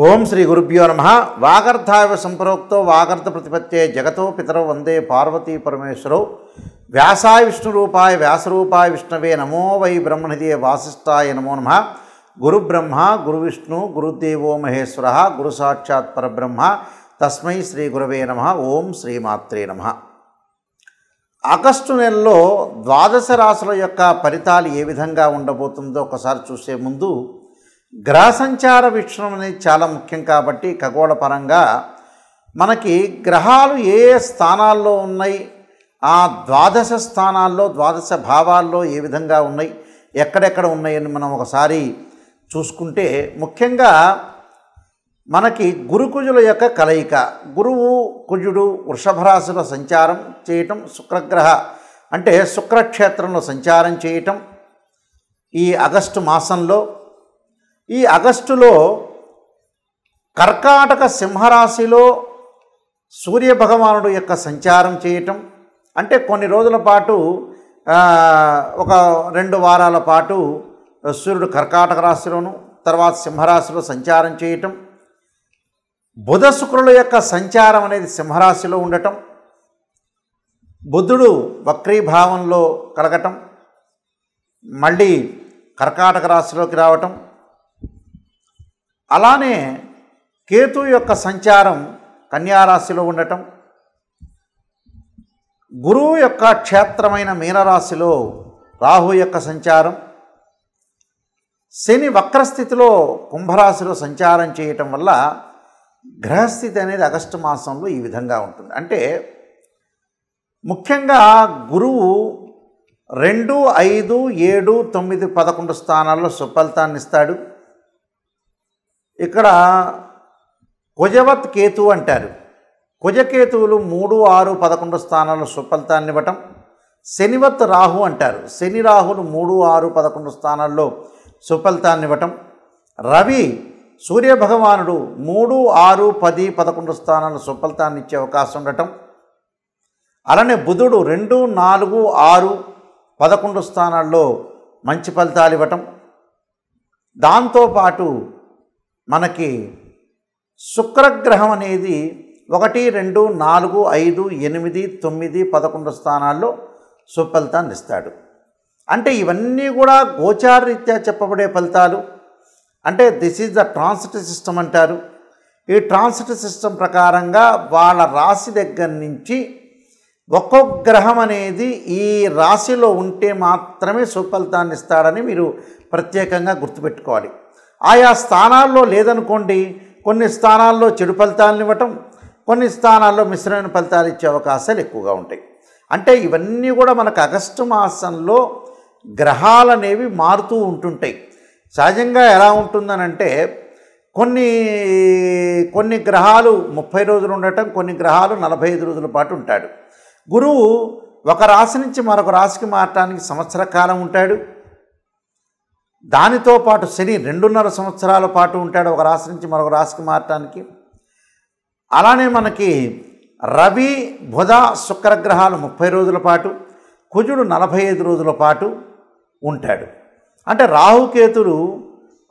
ఓం శ్రీ గురుభ్యో నమః. వాగర్ధాయ సంప్రోక్తో వాగర్ధ ప్రతిపత్తే జగతో పితరౌ వందే పార్వతీ పరమేశ్వరౌ. వ్యాసాయ విష్ణురూపాయ వ్యాసరూపాయ విష్ణవే నమో వై బ్రహ్మనిధియే వాసిష్ఠాయ నమో నమః. గురుబ్రహ్మ గురువిష్ణు గురుదేవో మహేశ్వరః గురు సాక్షాత్ పరబ్రహ్మ తస్మై శ్రీ గురవే నమః. ఓం శ్రీమాత్రే నమః. ఆగస్టు నెలలో ద్వాదశ రాశుల యొక్క ఫలితాలు ఏ విధంగా ఉండబోతుందో ఒకసారి చూసే ముందు గ్రహ సంచార వీక్షణం అనేది చాలా ముఖ్యం. కాబట్టి ఖగోళ పరంగా మనకి గ్రహాలు ఏ ఏ స్థానాల్లో ఉన్నాయి, ఆ ద్వాదశ స్థానాల్లో ద్వాదశ భావాల్లో ఏ విధంగా ఉన్నాయి, ఎక్కడెక్కడ ఉన్నాయని మనం ఒకసారి చూసుకుంటే ముఖ్యంగా మనకి గురు కుజుల యొక్క కలయిక, గురువు కుజుడు వృషభ రాశిలో సంచారం చేయటం, శుక్రగ్రహ అంటే శుక్రక్షేత్రంలో సంచారం చేయటం ఈ ఆగస్టు మాసంలో. ఈ ఆగస్టులో కర్కాటక సింహరాశిలో సూర్యభగవానుడు యొక్క సంచారం చేయటం అంటే కొన్ని రోజుల పాటు ఒక 2 వారాల పాటు సూర్యుడు కర్కాటక రాశిలోను తర్వాత సింహరాశిలో సంచారం చేయటం, బుధ శుక్రుల యొక్క సంచారం అనేది సింహరాశిలో ఉండటం, బుధుడు వక్రీభావంలో కలగటం, మళ్ళీ కర్కాటక రాశిలోకి రావటం, అలానే కేతు యొక్క సంచారం కన్యారాశిలో ఉండటం, గురువు యొక్క క్షేత్రమైన మీనరాశిలో రాహు యొక్క సంచారం, శని వక్రస్థితిలో కుంభరాశిలో సంచారం చేయటం వల్ల గ్రహస్థితి అనేది ఆగస్టు మాసంలో ఈ విధంగా ఉంటుంది. అంటే ముఖ్యంగా గురువు 2, 5, 7, 9, 11 స్థానాల్లో సుఫలితాన్ని ఇస్తాడు. ఇక్కడ కుజవత్ కేతు అంటారు. కుజకేతువులు 3, 6, 11 స్థానాల్లో సుఫలితాన్ని ఇవ్వటం. శనివత్ రాహు అంటారు. శని రాహులు 3, 6, 11 స్థానాల్లో సుఫలితాన్ని ఇవ్వటం. రవి సూర్యభగవానుడు 3, 6, 10, 11 స్థానాల్లో సుఫలితాన్ని ఇచ్చే అవకాశం ఉండటం. అలానే బుధుడు 2, 4, 6, 11 స్థానాల్లో మంచి ఫలితాలు ఇవ్వటం. దాంతోపాటు మనకి శుక్రగ్రహం అనేది 1, 2, 4, 5, 8, 9, 11 స్థానాల్లో సుఫలితాన్ని ఇస్తాడు. అంటే ఇవన్నీ కూడా గోచారరీత్యా చెప్పబడే ఫలితాలు. అంటే this is the transit system అంటారు. ఈ ట్రాన్సిట్ సిస్టమ్ ప్రకారంగా వాళ్ళ రాశి దగ్గర నుంచి ఒక్కొక్క గ్రహం అనేది ఈ రాశిలో ఉంటే మాత్రమే సుఫలితాన్ని ఇస్తాడని మీరు ప్రత్యేకంగా గుర్తుపెట్టుకోవాలి. ఆయా స్థానాల్లో లేదనుకోండి, కొన్ని స్థానాల్లో చెడు ఫలితాలను ఇవ్వటం, కొన్ని స్థానాల్లో మిశ్రమైన ఫలితాలు ఇచ్చే అవకాశాలు ఎక్కువగా ఉంటాయి. అంటే ఇవన్నీ కూడా మనకు ఆగస్టు మాసంలో గ్రహాలు అనేవి మారుతూ ఉంటుంటాయి. సహజంగా ఎలా ఉంటుందనంటే కొన్ని గ్రహాలు 30 రోజులు ఉండటం, కొన్ని గ్రహాలు 45 రోజుల పాటు ఉంటాడు. గురువు ఒక రాశి నుంచి మరొక రాశికి మారటానికి సంవత్సర కాలం ఉంటాడు. దానితో పాటు శని 2.5 సంవత్సరాల పాటు ఉంటాడు ఒక రాశి నుంచి మరొక రాశికి మారటానికి. అలానే మనకి రవి బుధ శుక్రగ్రహాలు 30 రోజుల పాటు, కుజుడు 45 రోజుల పాటు ఉంటాడు. అంటే రాహుకేతుడు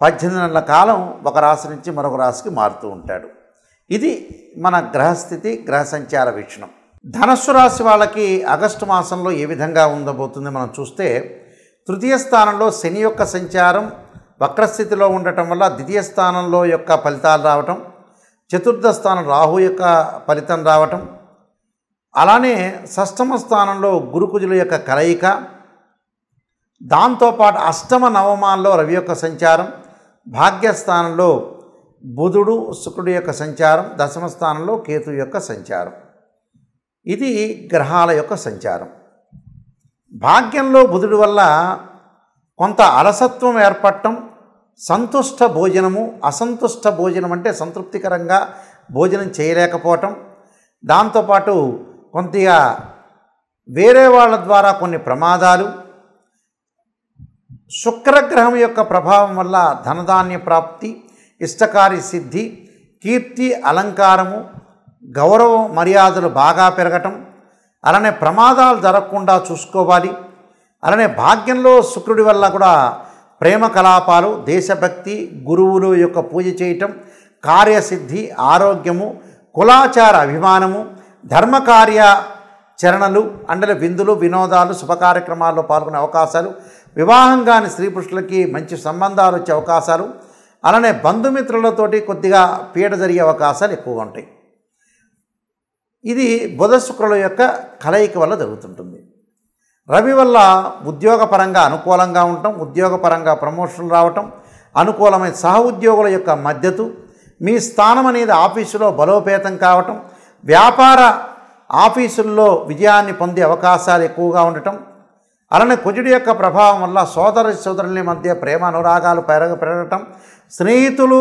18 నెలల కాలం ఒక రాశి నుంచి మరొక రాశికి మారుతూ ఉంటాడు. ఇది మన గ్రహస్థితి, గ్రహ సంచార వీక్షణం. ధనస్సు రాశి వాళ్ళకి ఆగస్టు మాసంలో ఏ విధంగా ఉండబోతుంది మనం చూస్తే, తృతీయ స్థానంలో శని యొక్క సంచారం వక్రస్థితిలో ఉండటం వల్ల ద్వితీయ స్థానంలో యొక్క ఫలితాలు రావటం, చతుర్థ స్థానం రాహు యొక్క ఫలితం రావటం, అలానే షష్టమ స్థానంలో గురుకుజుల యొక్క కలయిక, దాంతోపాటు అష్టమ నవమాల్లో రవి యొక్క సంచారం, భాగ్యస్థానంలో బుధుడు శుక్రుడి యొక్క సంచారం, దశమ స్థానంలో కేతు యొక్క సంచారం. ఇది గ్రహాల యొక్క సంచారం. భాగ్యంలో బుధుడి వల్ల కొంత అలసత్వం ఏర్పడటం, సంతుష్ట భోజనము, అసంతుష్ట భోజనం అంటే సంతృప్తికరంగా భోజనం చేయలేకపోవటం, దాంతోపాటు కొద్దిగా వేరే వాళ్ళ ద్వారా కొన్ని ప్రమాదాలు, శుక్రగ్రహం యొక్క ప్రభావం వల్ల ధనధాన్య ప్రాప్తి, ఇష్టకార్య సిద్ధి, కీర్తి అలంకారము, గౌరవ మర్యాదలు బాగా పెరగటం, అలానే ప్రమాదాలు జరగకుండా చూసుకోవాలి. అలానే భాగ్యంలో శుక్రుడి వల్ల కూడా ప్రేమ కలాపాలు, దేశభక్తి, గురువుల యొక్క పూజ చేయటం, కార్యసిద్ధి, ఆరోగ్యము, కులాచార అభిమానము, ధర్మకార్యాచరణలు, అంటే విందులు, వినోదాలు, శుభ కార్యక్రమాల్లో పాల్గొనే అవకాశాలు, వివాహం కాని స్త్రీ పురుషులకి మంచి సంబంధాలు వచ్చే అవకాశాలు, అలానే బంధుమిత్రులతోటి కొద్దిగా పీడ జరిగే అవకాశాలు ఎక్కువగా ఉంటాయి. ఇది బుధ శుక్రుల యొక్క కలయిక వల్ల జరుగుతుంటుంది. రవి వల్ల ఉద్యోగపరంగా అనుకూలంగా ఉండటం, ఉద్యోగపరంగా ప్రమోషన్లు రావటం, అనుకూలమైన సహ ఉద్యోగుల యొక్క మద్దతు, మీ స్థానం అనేది ఆఫీసులో బలోపేతం కావటం, వ్యాపార ఆఫీసుల్లో విజయాన్ని పొందే అవకాశాలు ఎక్కువగా ఉండటం, అలానే కుజుడి యొక్క ప్రభావం వల్ల సోదరుల మధ్య ప్రేమ అనురాగాలు పెరగటం, స్నేహితులు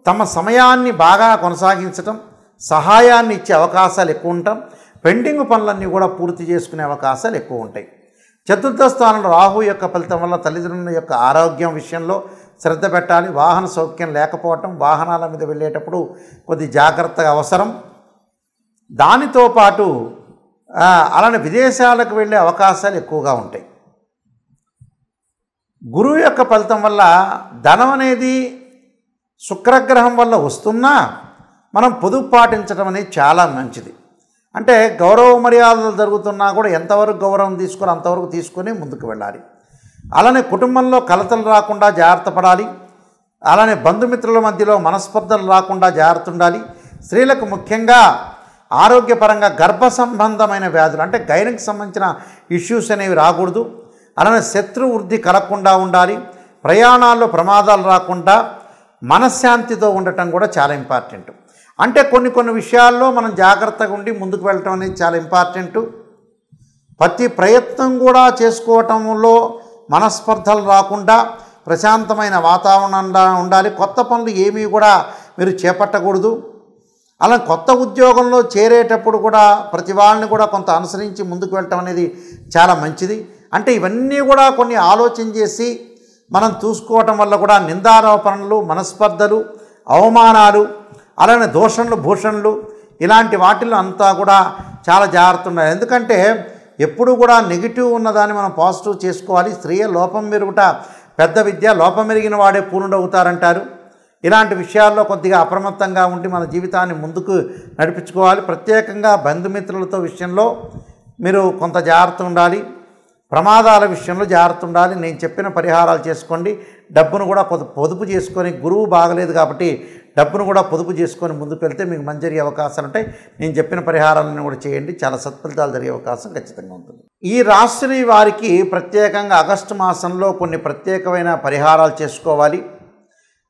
తమ సమయాన్ని బాగా కొనసాగించటం, సహాయాన్ని ఇచ్చే అవకాశాలు ఎక్కువ ఉండటం, పెండింగ్ పనులన్నీ కూడా పూర్తి చేసుకునే అవకాశాలు ఎక్కువ ఉంటాయి. చతుర్థ స్థానంలో రాహు యొక్క ఫలితం వల్ల తల్లిదండ్రుల యొక్క ఆరోగ్యం విషయంలో శ్రద్ధ పెట్టాలి. వాహన సౌఖ్యం లేకపోవటం, వాహనాల మీద వెళ్ళేటప్పుడు కొద్ది జాగ్రత్తగా అవసరం. దానితో పాటు అలానే విదేశాలకు వెళ్ళే అవకాశాలు ఎక్కువగా ఉంటాయి. గురువు యొక్క ఫలితం వల్ల ధనం అనేది శుక్రగ్రహం వల్ల వస్తున్నా మనం పొదుపు పాటించడం అనేది చాలా మంచిది. అంటే గౌరవ మర్యాదలు జరుగుతున్నా కూడా ఎంతవరకు గౌరవం తీసుకోవాలో అంతవరకు తీసుకొని ముందుకు వెళ్ళాలి. అలానే కుటుంబంలో కలతలు రాకుండా జాగ్రత్త పడాలి. అలానే బంధుమిత్రుల మధ్యలో మనస్పర్ధలు రాకుండా జాగ్రత్త ఉండాలి. స్త్రీలకు ముఖ్యంగా ఆరోగ్యపరంగా గర్భ సంబంధమైన వ్యాధులు, అంటే గైనకి సంబంధించిన ఇష్యూస్ అనేవి రాకూడదు. అలానే శత్రు వృద్ధి కలగకుండా ఉండాలి. ప్రయాణాల్లో ప్రమాదాలు రాకుండా మనశ్శాంతితో ఉండటం కూడా చాలా ఇంపార్టెంట్. అంటే కొన్ని విషయాల్లో మనం జాగ్రత్తగా ఉండి ముందుకు వెళ్ళటం అనేది చాలా ఇంపార్టెంటు. ప్రతి ప్రయత్నం కూడా చేసుకోవటంలో మనస్పర్ధలు రాకుండా ప్రశాంతమైన వాతావరణంలో ఉండాలి. కొత్త పనులు ఏమీ కూడా మీరు చేపట్టకూడదు. అలా కొత్త ఉద్యోగంలో చేరేటప్పుడు కూడా ప్రతి వాళ్ళని కూడా కొంత అనుసరించి ముందుకు వెళ్ళటం అనేది చాలా మంచిది. అంటే ఇవన్నీ కూడా కొన్ని ఆలోచన చేసి మనం చూసుకోవటం వల్ల కూడా నిందారోపణలు, మనస్పర్ధలు, అవమానాలు, అలానే దూషణలు, భూషణలు ఇలాంటి వాటిల్లో అంతా కూడా చాలా జాగ్రత్త ఉండాలి. ఎందుకంటే ఎప్పుడు కూడా నెగిటివ్ ఉన్నదాన్ని మనం పాజిటివ్ చేసుకోవాలి. స్త్రీయ లోపం మెరుగుట పెద్ద విద్య, లోపం మెరిగిన వాడే పూర్ణుడవుతారంటారు. ఇలాంటి విషయాల్లో కొద్దిగా అప్రమత్తంగా ఉండి మన జీవితాన్ని ముందుకు నడిపించుకోవాలి. ప్రత్యేకంగా బంధుమిత్రులతో విషయంలో మీరు కొంత జాగ్రత్త ఉండాలి. ప్రమాదాల విషయంలో జాగ్రత్త ఉండాలి. నేను చెప్పిన పరిహారాలు చేసుకోండి. డబ్బును కూడా పొదుపు చేసుకొని, గురువు బాగలేదు కాబట్టి డబ్బును కూడా పొదుపు చేసుకొని ముందుకు వెళ్తే మీకు మంచి జరిగే అవకాశాలు ఉంటాయి. నేను చెప్పిన పరిహారాలను కూడా చేయండి, చాలా సత్ఫలితాలు జరిగే అవకాశం ఖచ్చితంగా ఉంటుంది. ఈ రాశి వారికి ప్రత్యేకంగా ఆగస్టు మాసంలో కొన్ని ప్రత్యేకమైన పరిహారాలు చేసుకోవాలి.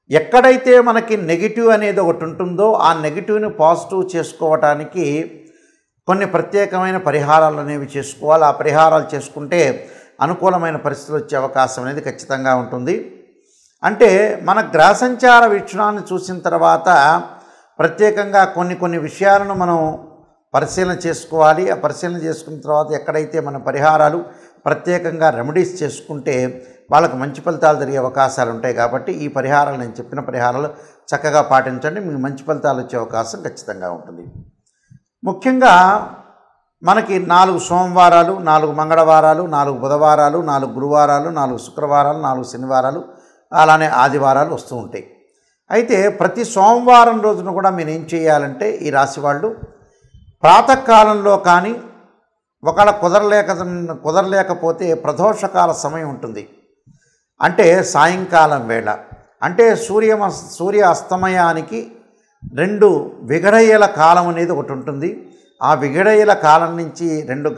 ఎక్కడైతే మనకి నెగిటివ్ అనేది ఒకటి ఉంటుందో ఆ నెగిటివ్ని పాజిటివ్ చేసుకోవటానికి కొన్ని ప్రత్యేకమైన పరిహారాలు అనేవి చేసుకోవాలి. ఆ పరిహారాలు చేసుకుంటే అనుకూలమైన పరిస్థితులు వచ్చే అవకాశం అనేది ఖచ్చితంగా ఉంటుంది. అంటే మన గ్రహ సంచార వీక్షణాన్ని చూసిన తర్వాత ప్రత్యేకంగా కొన్ని విషయాలను మనం పరిశీలన చేసుకోవాలి. ఆ పరిశీలన చేసుకున్న తర్వాత ఎక్కడైతే మన పరిహారాలు ప్రత్యేకంగా రెమెడీస్ చేసుకుంటే వాళ్ళకు మంచి ఫలితాలు జరిగే అవకాశాలు ఉంటాయి. కాబట్టి ఈ పరిహారాలు, నేను చెప్పిన పరిహారాలు చక్కగా పాటించండి, మీకు మంచి ఫలితాలు వచ్చే అవకాశం ఖచ్చితంగా ఉంటుంది. ముఖ్యంగా మనకి 4 సోమవారాలు, 4 మంగళవారాలు, 4 బుధవారాలు, 4 గురువారాలు, 4 శుక్రవారాలు, 4 శనివారాలు, అలానే ఆదివారాలు వస్తూ ఉంటాయి. అయితే ప్రతి సోమవారం రోజున కూడా మీరు ఏం చేయాలంటే ఈ రాశి వాళ్ళు ప్రాతకాలంలో కానీ ఒకవేళ కుదరలేకపోతే ప్రదోషకాల సమయం ఉంటుంది. అంటే సాయంకాలం వేళ, అంటే సూర్య అస్తమయానికి 2 విగడయ్యల కాలం అనేది ఒకటి ఉంటుంది. ఆ విగడయ్యల కాలం నుంచి 2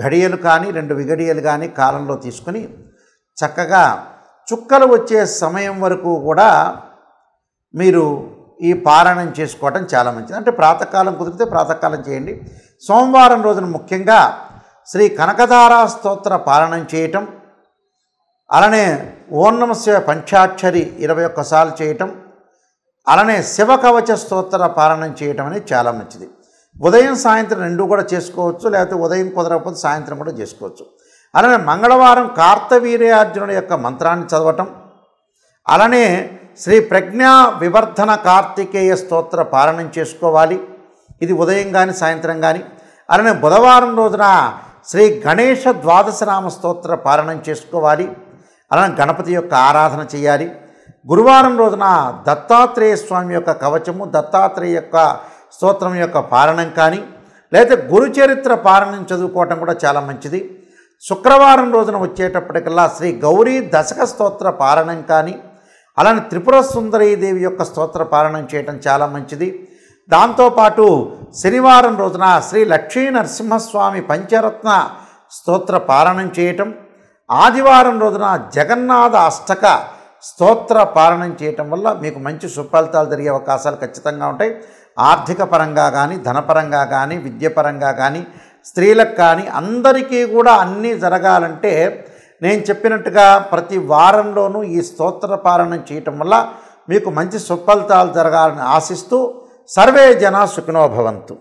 గడియలు కానీ 2 విగడియలు కానీ కాలంలో తీసుకుని చక్కగా చుక్కలు వచ్చే సమయం వరకు కూడా మీరు ఈ పారాయణం చేసుకోవటం చాలా మంచిది. అంటే ప్రాతకాలం కుదిరితే ప్రాతకాలం చేయండి. సోమవారం రోజున ముఖ్యంగా శ్రీ కనకధారా స్తోత్ర పారాయణం చేయటం, అలానే ఓం నమః శివాయ పంచాక్షరి 21 సార్లు చేయటం, అలానే శివకవచ స్తోత్ర పారాయణం చేయటం అనేది చాలా మంచిది. ఉదయం సాయంత్రం 2 కూడా చేసుకోవచ్చు, లేకపోతే ఉదయం కుదరకపోతే సాయంత్రం కూడా చేసుకోవచ్చు. అలానే మంగళవారం కార్తవీర్యార్జునుడి యొక్క మంత్రాన్ని చదవటం, అలానే శ్రీ ప్రజ్ఞా వివర్ధన కార్తికేయ స్తోత్ర పారాయణం చేసుకోవాలి. ఇది ఉదయం కానీ సాయంత్రం కానీ. అలానే బుధవారం రోజున శ్రీ గణేష ద్వాదశనామ స్తోత్ర పారాయణం చేసుకోవాలి. అలానే గణపతి యొక్క ఆరాధన చేయాలి. గురువారం రోజున దత్తాత్రేయ స్వామి యొక్క కవచము, దత్తాత్రేయ యొక్క స్తోత్రం యొక్క పారణం కానీ, లేదా గురుచరిత్ర పారణం చదువుకోవటం కూడా చాలా మంచిది. శుక్రవారం రోజున వచ్చేటప్పటికల్లా శ్రీ గౌరీ దశక స్తోత్ర పారణం కానీ, అలానే త్రిపుర సుందరీదేవి యొక్క స్తోత్ర పారణం చేయటం చాలా మంచిది. దాంతోపాటు శనివారం రోజున శ్రీ లక్ష్మీ నరసింహస్వామి పంచరత్న స్తోత్ర పారణం చేయటం, ఆదివారం రోజున జగన్నాథ అష్టక స్తోత్ర పారణం చేయటం వల్ల మీకు మంచి సుఫలితాలు జరిగే అవకాశాలు ఖచ్చితంగా ఉంటాయి. ఆర్థిక పరంగా కానీ, ధనపరంగా కానీ, విద్యపరంగా కానీ, స్త్రీలకు కానీ అందరికీ కూడా అన్నీ జరగాలంటే నేను చెప్పినట్టుగా ప్రతి వారంలోనూ ఈ స్తోత్ర పారణం చేయటం వల్ల మీకు మంచి సుఫలితాలు జరగాలని ఆశిస్తూ సర్వే జనా సుఖినో భవంతు.